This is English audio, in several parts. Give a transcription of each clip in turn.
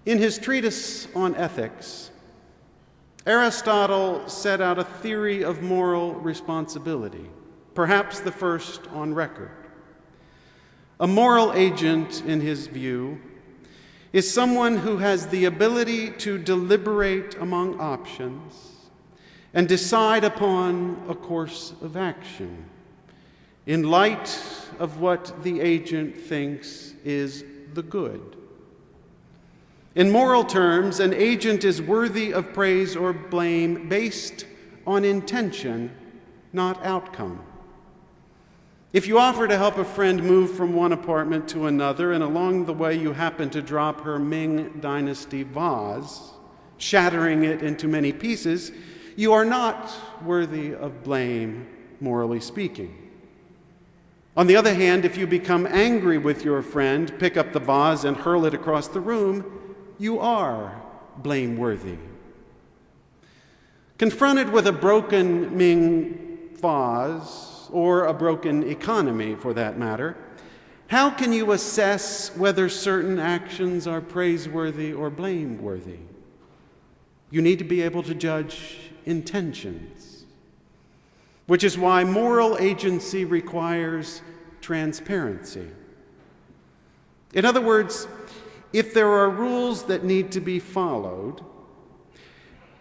In his treatise on ethics, Aristotle set out a theory of moral responsibility, perhaps the first on record. A moral agent, in his view, is someone who has the ability to deliberate among options and decide upon a course of action in light of what the agent thinks is the good. In moral terms, an agent is worthy of praise or blame based on intention, not outcome. If you offer to help a friend move from one apartment to another, and along the way you happen to drop her Ming Dynasty vase, shattering it into many pieces, you are not worthy of blame, morally speaking. On the other hand, if you become angry with your friend, pick up the vase and hurl it across the room, you are blameworthy. Confronted with a broken Ming vase, or a broken economy for that matter, how can you assess whether certain actions are praiseworthy or blameworthy? You need to be able to judge intentions, which is why moral agency requires transparency. In other words, if there are rules that need to be followed,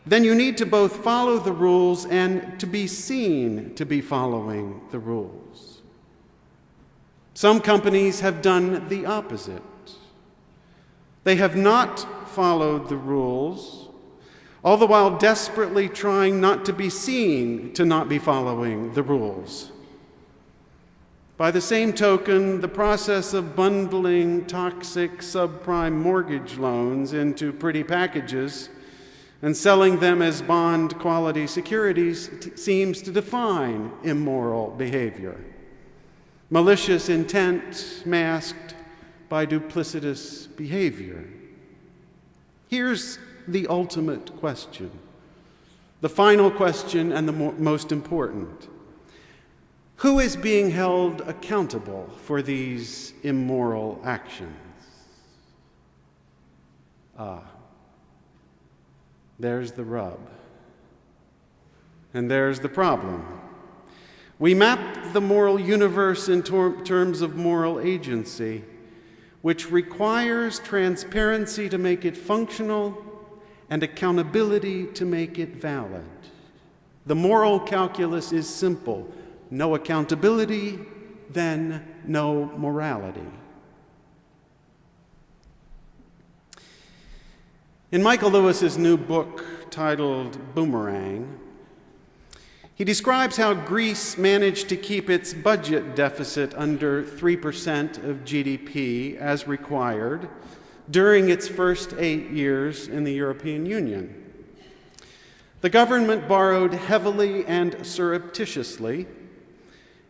then you need to both follow the rules and to be seen to be following the rules. Some companies have done the opposite. They have not followed the rules, all the while desperately trying not to be seen to not be following the rules. By the same token, the process of bundling toxic subprime mortgage loans into pretty packages and selling them as bond quality securities seems to define immoral behavior. Malicious intent masked by duplicitous behavior. Here's the ultimate question, the final question and the most important. Who is being held accountable for these immoral actions? There's the rub. And there's the problem. We map the moral universe in terms of moral agency, which requires transparency to make it functional and accountability to make it valid. The moral calculus is simple. No accountability, then no morality. In Michael Lewis's new book titled Boomerang, he describes how Greece managed to keep its budget deficit under 3% of GDP as required during its first 8 years in the European Union. The government borrowed heavily and surreptitiously,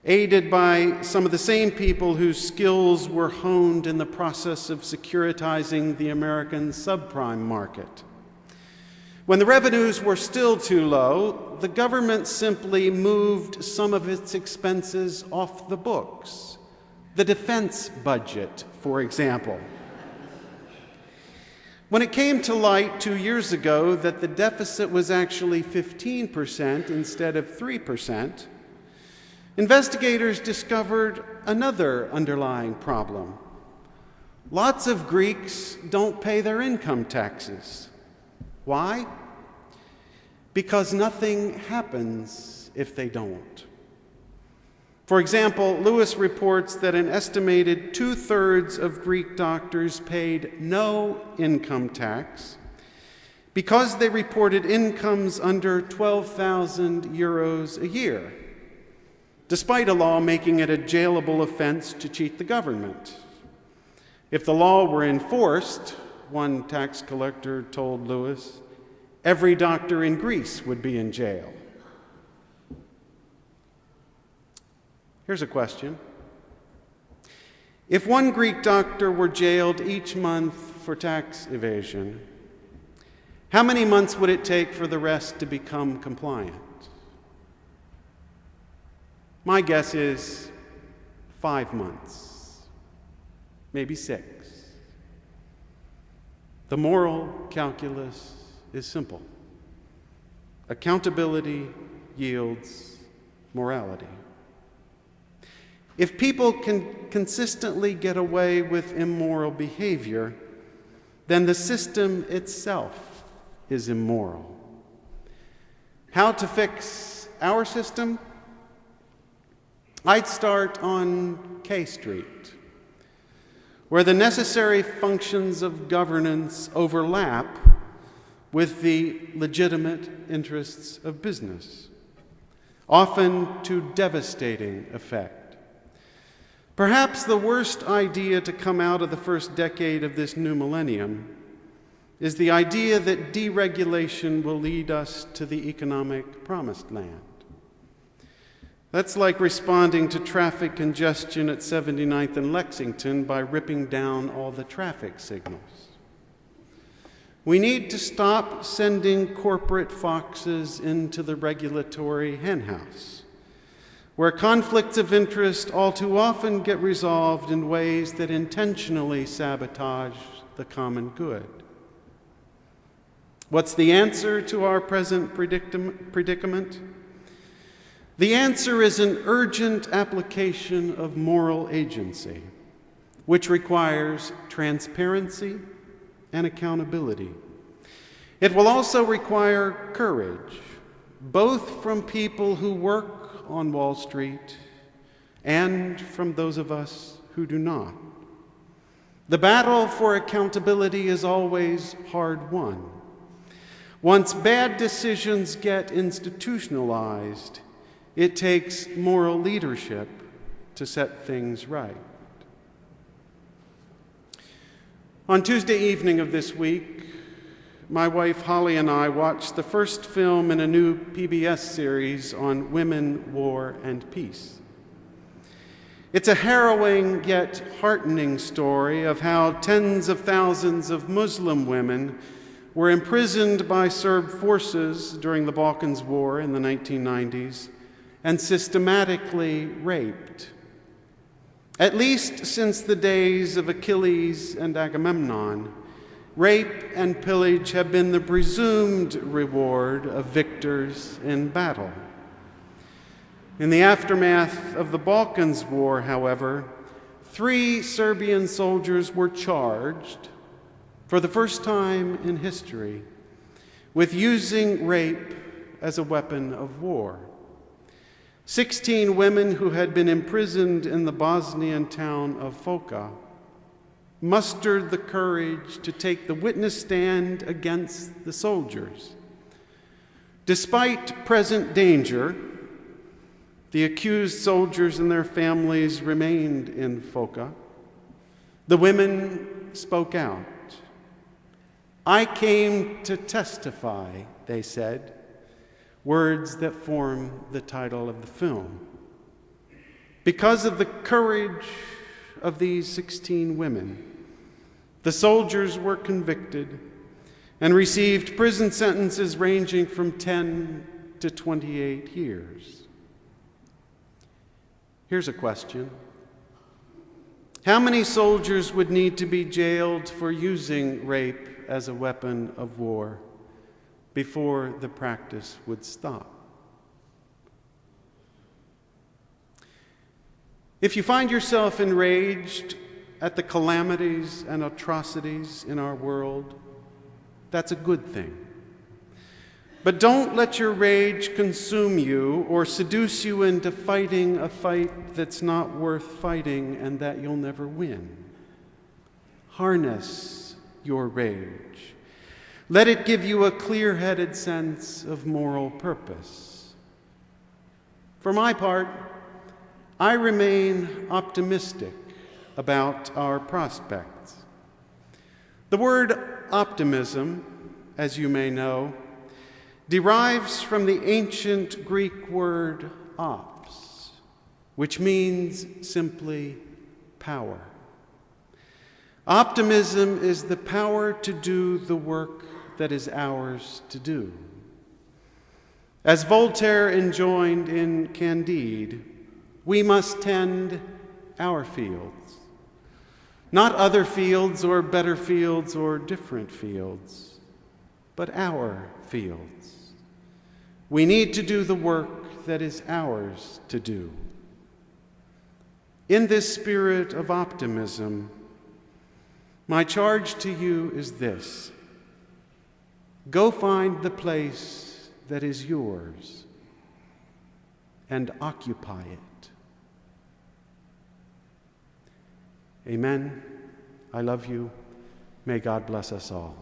aided by some of the same people whose skills were honed in the process of securitizing the American subprime market. When the revenues were still too low, the government simply moved some of its expenses off the books. The defense budget, for example. When it came to light 2 years ago that the deficit was actually 15% instead of 3%, investigators discovered another underlying problem. Lots of Greeks don't pay their income taxes. Why? Because nothing happens if they don't. For example, Lewis reports that an estimated 2/3 of Greek doctors paid no income tax because they reported incomes under 12,000 euros a year, despite a law making it a jailable offense to cheat the government. If the law were enforced, one tax collector told Lewis, every doctor in Greece would be in jail. Here's a question. If one Greek doctor were jailed each month for tax evasion, how many months would it take for the rest to become compliant? My guess is 5 months, maybe 6. The moral calculus is simple. Accountability yields morality. If people can consistently get away with immoral behavior, then the system itself is immoral. How to fix our system? I'd start on K Street, where the necessary functions of governance overlap with the legitimate interests of business, often to devastating effect. Perhaps the worst idea to come out of the first decade of this new millennium is the idea that deregulation will lead us to the economic promised land. That's like responding to traffic congestion at 79th and Lexington by ripping down all the traffic signals. We need to stop sending corporate foxes into the regulatory henhouse, where conflicts of interest all too often get resolved in ways that intentionally sabotage the common good. What's the answer to our present predicament? The answer is an urgent application of moral agency, which requires transparency and accountability. It will also require courage, both from people who work on Wall Street and from those of us who do not. The battle for accountability is always hard won. Once bad decisions get institutionalized, it takes moral leadership to set things right. On Tuesday evening of this week, my wife Holly and I watched the first film in a new PBS series on women, war, and peace. It's a harrowing yet heartening story of how tens of thousands of Muslim women were imprisoned by Serb forces during the Balkans War in the 1990s and systematically raped. At least since the days of Achilles and Agamemnon, rape and pillage have been the presumed reward of victors in battle. In the aftermath of the Balkans War, however, 3 Serbian soldiers were charged, for the first time in history, with using rape as a weapon of war. 16 women who had been imprisoned in the Bosnian town of Foča mustered the courage to take the witness stand against the soldiers. Despite present danger, the accused soldiers and their families remained in Foča. The women spoke out. "I came to testify," they said, words that form the title of the film. Because of the courage of these 16 women, the soldiers were convicted and received prison sentences ranging from 10 to 28 years. Here's a question. How many soldiers would need to be jailed for using rape as a weapon of war before the practice would stop? If you find yourself enraged at the calamities and atrocities in our world, that's a good thing. But don't let your rage consume you or seduce you into fighting a fight that's not worth fighting and that you'll never win. Harness your rage. Let it give you a clear-headed sense of moral purpose. For my part, I remain optimistic about our prospects. The word optimism, as you may know, derives from the ancient Greek word ops, which means simply power. Optimism is the power to do the work that is ours to do. As Voltaire enjoined in Candide, we must tend our fields. Not other fields or better fields or different fields, but our fields. We need to do the work that is ours to do. In this spirit of optimism, my charge to you is this: go find the place that is yours and occupy it. Amen. I love you. May God bless us all.